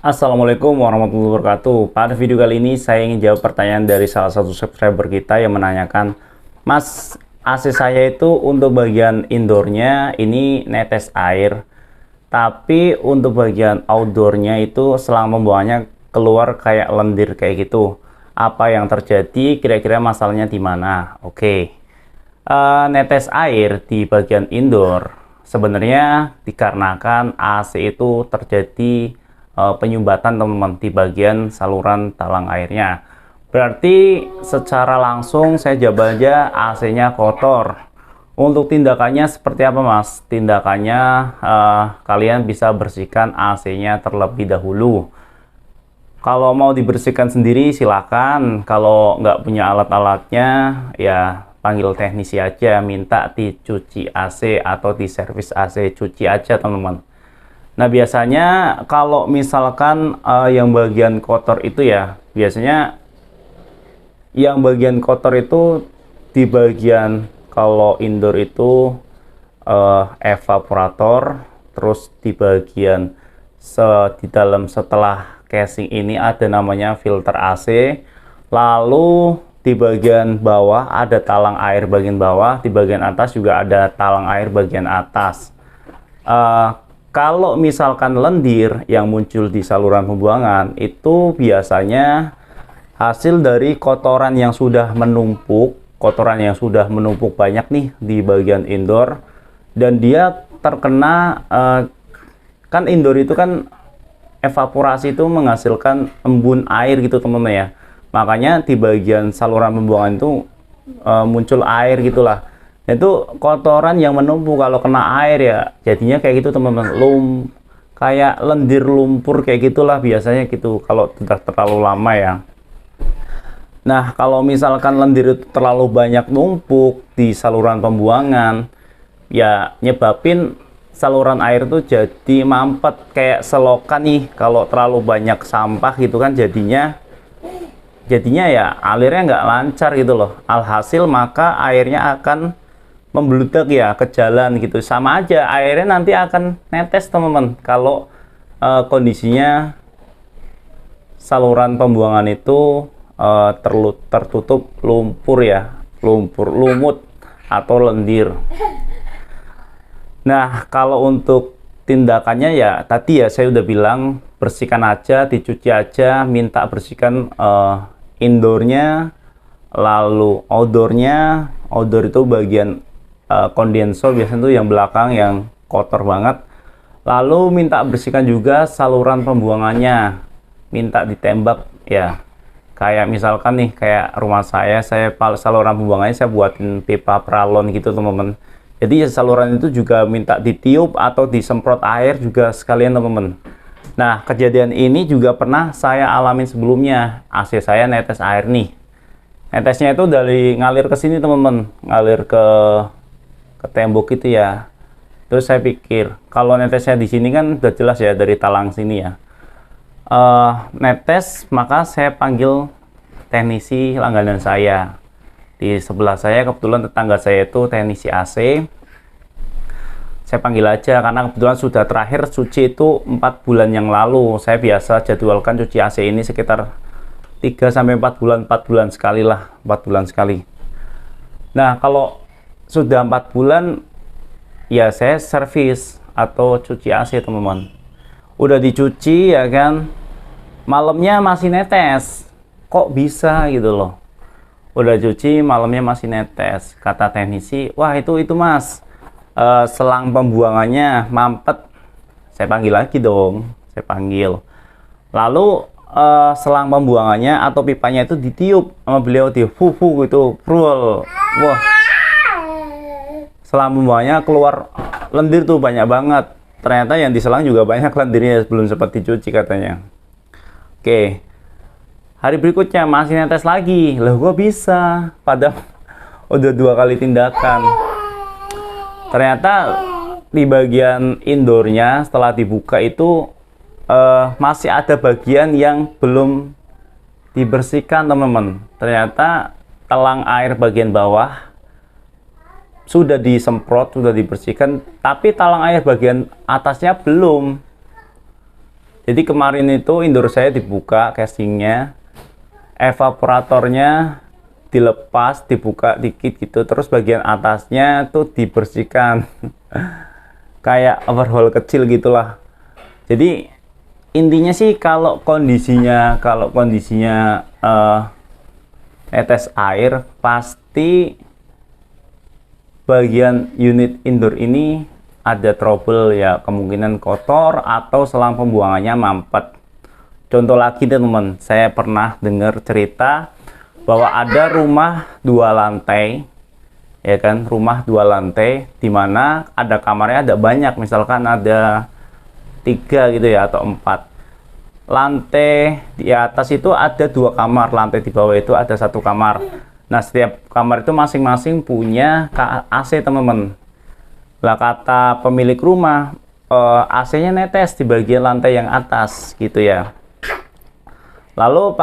Assalamualaikum warahmatullahi wabarakatuh. Pada video kali ini saya ingin jawab pertanyaan dari salah satu subscriber kita yang menanyakan, Mas, AC saya itu untuk bagian indoornya ini netes air, tapi untuk bagian outdoornya itu selang pembuangannya keluar kayak lendir kayak gitu. Apa yang terjadi? Kira-kira masalahnya di mana? Oke. Netes air di bagian indoor sebenarnya dikarenakan AC itu terjadi penyumbatan teman-teman di bagian saluran talang airnya. Berarti secara langsung saya jawab aja AC-nya kotor. Untuk tindakannya seperti apa, Mas? Tindakannya kalian bisa bersihkan AC-nya terlebih dahulu. Kalau mau dibersihkan sendiri silakan. Kalau nggak punya alat-alatnya ya panggil teknisi aja, minta dicuci AC atau diservis AC, cuci aja teman-teman. Nah, biasanya kalau misalkan yang bagian kotor itu ya, biasanya yang bagian kotor itu di bagian kalau indoor itu evaporator, terus di bagian di dalam setelah casing ini ada namanya filter AC, lalu di bagian bawah ada talang air bagian bawah, di bagian atas juga ada talang air bagian atas. Kalau misalkan lendir yang muncul di saluran pembuangan itu biasanya hasil dari kotoran yang sudah menumpuk, banyak nih di bagian indoor, dan dia terkena kan indoor itu kan evaporasi itu menghasilkan embun air gitu teman-teman ya. Makanya di bagian saluran pembuangan itu muncul air gitulah. Itu kotoran yang menumpuk, kalau kena air ya jadinya kayak gitu teman-teman, kayak lendir lumpur kayak gitulah biasanya gitu kalau sudah terlalu lama ya. Nah, kalau misalkan lendir itu terlalu banyak numpuk di saluran pembuangan ya nyebabin saluran air tuh jadi mampet kayak selokan nih. Kalau terlalu banyak sampah gitu kan jadinya ya alirnya nggak lancar gitu loh. Alhasil maka airnya akan membludak ya ke jalan gitu, sama aja airnya nanti akan netes teman-teman kalau kondisinya saluran pembuangan itu tertutup lumpur ya, lumut atau lendir. Nah, kalau untuk tindakannya ya tadi ya saya udah bilang, bersihkan aja, dicuci aja, minta bersihkan indoornya, lalu outdoornya. Outdoor itu bagian kondensor biasanya tuh yang belakang yang kotor banget, lalu minta bersihkan juga saluran pembuangannya, minta ditembak ya. Kayak misalkan nih kayak rumah saya saluran pembuangannya saya buatin pipa pralon gitu teman-teman, jadi saluran itu juga minta ditiup atau disemprot air juga sekalian teman-teman. Nah, kejadian ini juga pernah saya alamin sebelumnya. AC saya netes air nih, netesnya itu dari ngalir ke sini teman-teman, ngalir ke tembok itu ya. Terus saya pikir kalau netesnya di sini kan udah jelas ya dari talang sini ya netes, maka saya panggil teknisi langganan saya. Di sebelah saya kebetulan tetangga saya itu teknisi AC, saya panggil aja karena kebetulan sudah terakhir cuci itu 4 bulan yang lalu. Saya biasa jadwalkan cuci AC ini sekitar 3-4 bulan, 4 bulan sekali lah, 4 bulan sekali. Nah, kalau sudah 4 bulan ya saya servis atau cuci AC teman-teman. Udah dicuci ya kan, malamnya masih netes, kok bisa gitu loh. Udah cuci malamnya masih netes, kata teknisi, wah itu mas selang pembuangannya mampet. Saya panggil lagi dong, saya panggil, lalu selang pembuangannya atau pipanya itu ditiup sama beliau, di fufu gitu, brul. Wah, selang pembuangannya keluar lendir tuh banyak banget. Ternyata yang diselang juga banyak lendirnya, belum sempat dicuci katanya. Oke, hari berikutnya masih netes lagi. Loh, gua bisa, padahal udah 2 kali tindakan. Ternyata di bagian indoornya setelah dibuka itu masih ada bagian yang belum dibersihkan teman-teman. Ternyata talang air bagian bawah sudah disemprot, sudah dibersihkan, tapi talang air bagian atasnya belum. Jadi kemarin itu indoor saya dibuka casingnya, evaporatornya dilepas, dibuka dikit gitu, terus bagian atasnya tuh dibersihkan kayak overhaul kecil gitulah. Jadi intinya sih kalau kondisinya netes air, pasti bagian unit indoor ini ada trouble ya, kemungkinan kotor atau selang pembuangannya mampet. Contoh lagi teman-teman, saya pernah dengar cerita bahwa ada rumah 2 lantai, ya kan, rumah 2 lantai di mana ada kamarnya ada banyak, misalkan ada 3 gitu ya atau 4. Lantai di atas itu ada 2 kamar, lantai di bawah itu ada 1 kamar. Nah, setiap kamar itu masing-masing punya AC teman-teman. Lah kata pemilik rumah, AC-nya netes di bagian lantai yang atas gitu ya. Lalu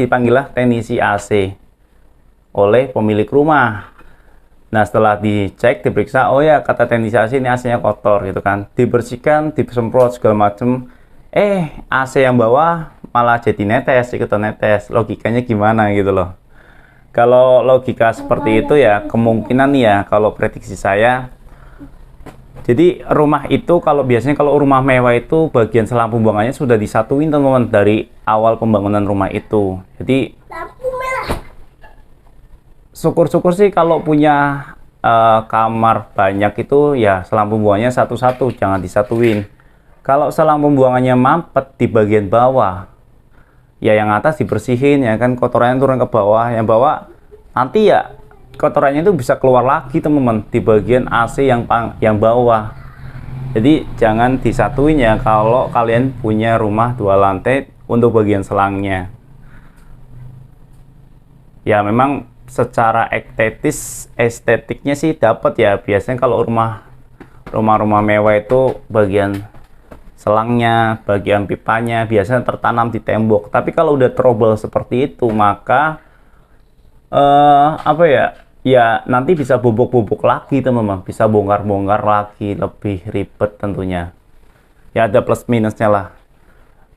dipanggilah teknisi AC oleh pemilik rumah. Nah, setelah dicek, diperiksa, oh ya kata teknisi AC ini AC-nya kotor gitu kan. Dibersihkan, disemprot segala macem. AC yang bawah malah jadi netes, ikutan netes. Logikanya gimana gitu loh. Kalau logika seperti itu ya kemungkinan ya, kalau prediksi saya, jadi rumah itu biasanya kalau rumah mewah itu bagian selang pembuangannya sudah disatuin teman-teman dari awal pembangunan rumah itu. Jadi syukur-syukur sih kalau punya kamar banyak itu ya selang pembuangannya satu-satu, jangan disatuin. Kalau selang pembuangannya mampet di bagian bawah, ya yang atas dibersihin ya kan, kotorannya turun ke bawah, yang bawah nanti ya kotorannya itu bisa keluar lagi teman-teman di bagian AC yang bawah. Jadi jangan disatuin ya kalau kalian punya rumah 2 lantai untuk bagian selangnya. Ya memang secara estetiknya sih dapat ya, biasanya kalau rumah-rumah mewah itu bagian selangnya, bagian pipanya biasanya tertanam di tembok. Tapi kalau udah trouble seperti itu, maka ya nanti bisa bobok-bobok lagi teman-teman, bisa bongkar-bongkar lagi, lebih ribet tentunya. Ya ada plus minusnya lah.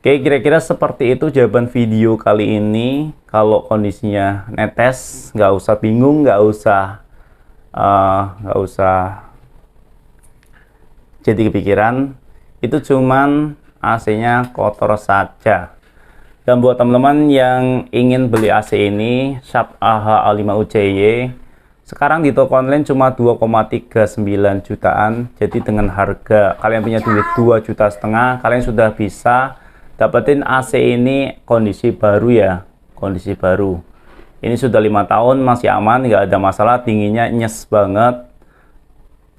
Oke, kira-kira seperti itu jawaban video kali ini. Kalau kondisinya netes, nggak usah bingung, nggak usah jadi kepikiran. Itu cuman AC-nya kotor saja. Dan buat teman-teman yang ingin beli AC ini, Sharp AH5UCY, sekarang di toko online cuma 2,39 jutaan. Jadi dengan harga kalian punya duit 2,5 juta, kalian sudah bisa dapetin AC ini kondisi baru ya, kondisi baru. Ini sudah 5 tahun masih aman, nggak ada masalah, dinginnya nyes banget.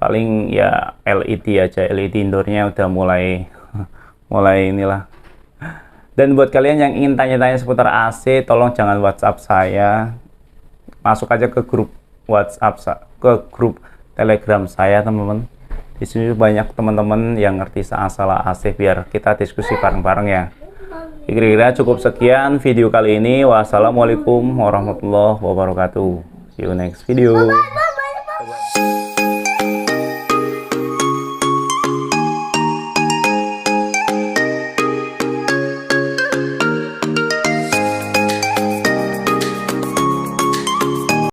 Paling ya LED aja, LED indoornya udah mulai inilah. Dan buat kalian yang ingin tanya-tanya seputar AC, tolong jangan WhatsApp saya, masuk aja ke grup WhatsApp, ke grup Telegram saya teman-teman. Di sini banyak teman-teman yang ngerti masalah AC, biar kita diskusi bareng-bareng ya. Kira-kira cukup sekian video kali ini. Wassalamualaikum warahmatullahi wabarakatuh. See you next video.